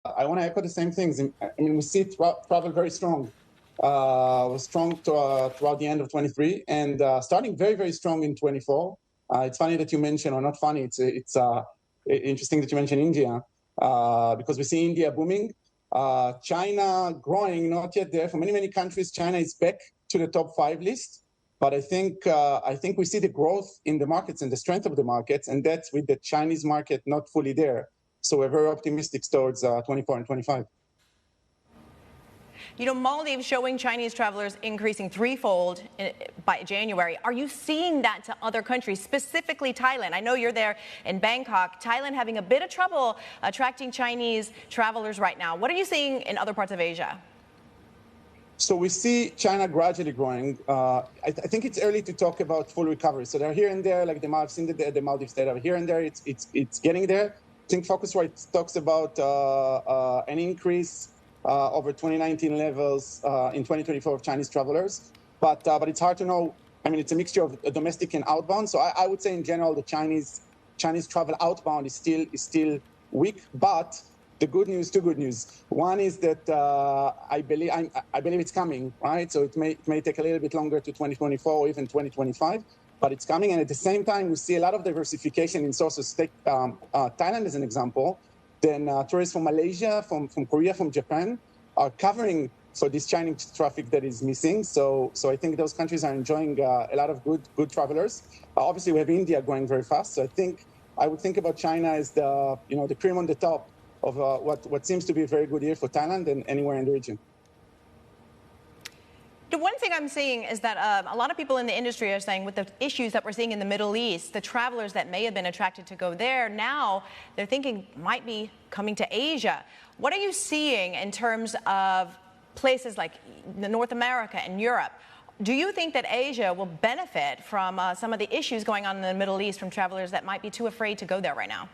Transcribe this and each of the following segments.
I want to echo the same things. I mean, we see travel very strong. Was strong throughout the end of 23 and starting very, very strong in 24. It's funny that you mentioned, or not funny, it's interesting that you mentioned India because we see India booming. China growing, not yet there. For many, many countries, China is back to the top 5 list. But I think we see the growth in the markets and the strength of the markets, and that's with the Chinese market not fully there. So we're very optimistic towards 24 and 25. You know, Maldives showing Chinese travelers increasing threefold by January. Are you seeing that to other countries, specifically Thailand? I know you're there in Bangkok. Thailand having a bit of trouble attracting Chinese travelers right now. What are you seeing in other parts of Asia? So we see China gradually growing. I think it's early to talk about full recovery. So they're here and there, like I've seen the Maldives data here and there. It's getting there. I think Focusrite talks about an increase over 2019 levels in 2024 of Chinese travelers, but it's hard to know. I mean, it's a mixture of domestic and outbound. So I would say in general, the Chinese travel outbound is still weak. But the good news, two good news. One is that I believe it's coming, right? So it may take a little bit longer to 2024 or even 2025, but it's coming. And at the same time, we see a lot of diversification in sources. Take Thailand as an example. Then tourists from Malaysia, from Korea, from Japan are covering for this Chinese traffic that is missing. So I think those countries are enjoying a lot of good travelers. Obviously, we have India growing very fast. So I would think about China as the cream on the top of what seems to be a very good year for Thailand and anywhere in the region. The one thing I'm seeing is that a lot of people in the industry are saying with the issues that we're seeing in the Middle East, the travelers that may have been attracted to go there, now they're thinking might be coming to Asia. What are you seeing in terms of places like North America and Europe? Do you think that Asia will benefit from some of the issues going on in the Middle East from travelers that might be too afraid to go there right now?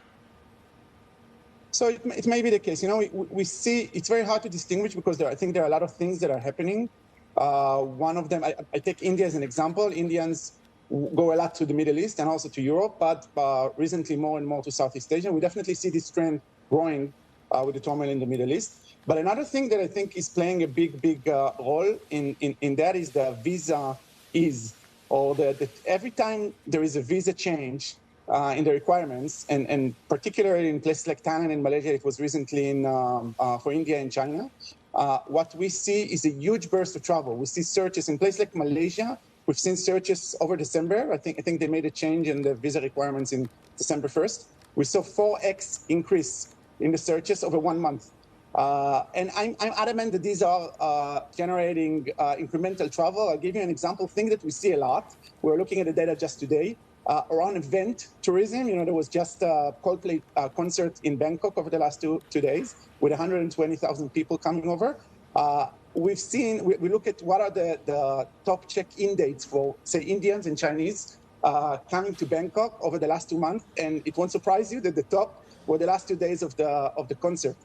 So it may be the case. You know, we see it's very hard to distinguish because I think there are a lot of things that are happening. One of them, I take India as an example. Indians go a lot to the Middle East and also to Europe, but recently more and more to Southeast Asia. We definitely see this trend growing with the turmoil in the Middle East. But another thing that I think is playing a big role in that is the visa ease, or that every time there is a visa change in the requirements, and particularly in places like Thailand and Malaysia, it was recently for India and China. What we see is a huge burst of travel. We see searches in places like Malaysia. We've seen searches over December. I think they made a change in the visa requirements in December 1st. We saw 4x increase in the searches over 1 month. And I'm adamant that these are generating incremental travel. I'll give you an example, thing that we see a lot. We're looking at the data just today around event tourism. You know, there was just a Coldplay concert in Bangkok over the last two days with 120,000 people coming over. We've seen, we look at what are the top check-in dates for, say, Indians and Chinese coming to Bangkok over the last 2 months. And it won't surprise you that the top were the last 2 days of the concert.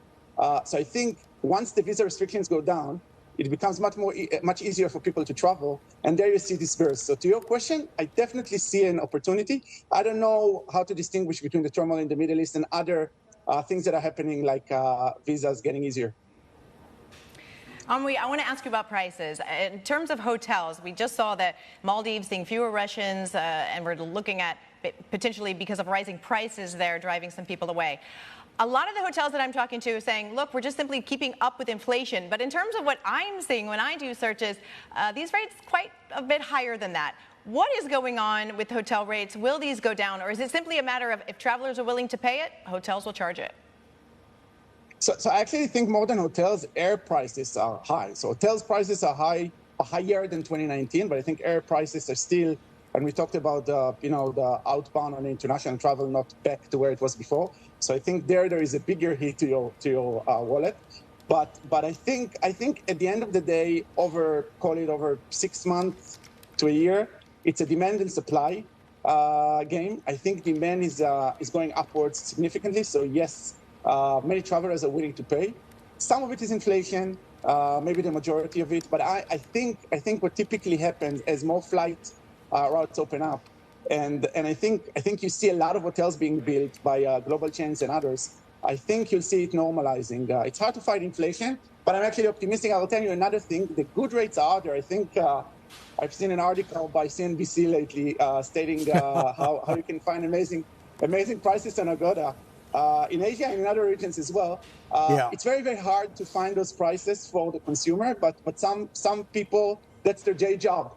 So I think once the visa restrictions go down, it becomes much easier for people to travel. And there you see this burst. So to your question, I definitely see an opportunity. I don't know how to distinguish between the turmoil in the Middle East and other things that are happening, like visas getting easier. Omri, I want to ask you about prices. In terms of hotels, we just saw that Maldives seeing fewer Russians, and we're looking at potentially because of rising prices there driving some people away. A lot of the hotels that I'm talking to are saying, look, we're just simply keeping up with inflation. But in terms of what I'm seeing when I do searches, these rates quite a bit higher than that. What is going on with hotel rates? Will these go down? Or is it simply a matter of if travelers are willing to pay it, hotels will charge it? So I actually think more than hotels, air prices are high. So hotels prices are higher than 2019, but I think air prices are still, and we talked about the outbound and international travel not back to where it was before. So I think there is a bigger hit to your wallet. But I think at the end of the day, call it over 6 months to a year, it's a demand and supply game. I think demand is going upwards significantly. So yes, many travelers are willing to pay. Some of it is inflation, maybe the majority of it. But I think what typically happens as more flight routes open up, and I think you see a lot of hotels being built by global chains and others. I think you'll see it normalizing. It's hard to fight inflation, but I'm actually optimistic. I'll tell you another thing. The good rates are out there. I think I've seen an article by CNBC lately stating how you can find amazing prices on Agoda in Asia and in other regions as well. It's very, very hard to find those prices for the consumer, but some people, that's their day job.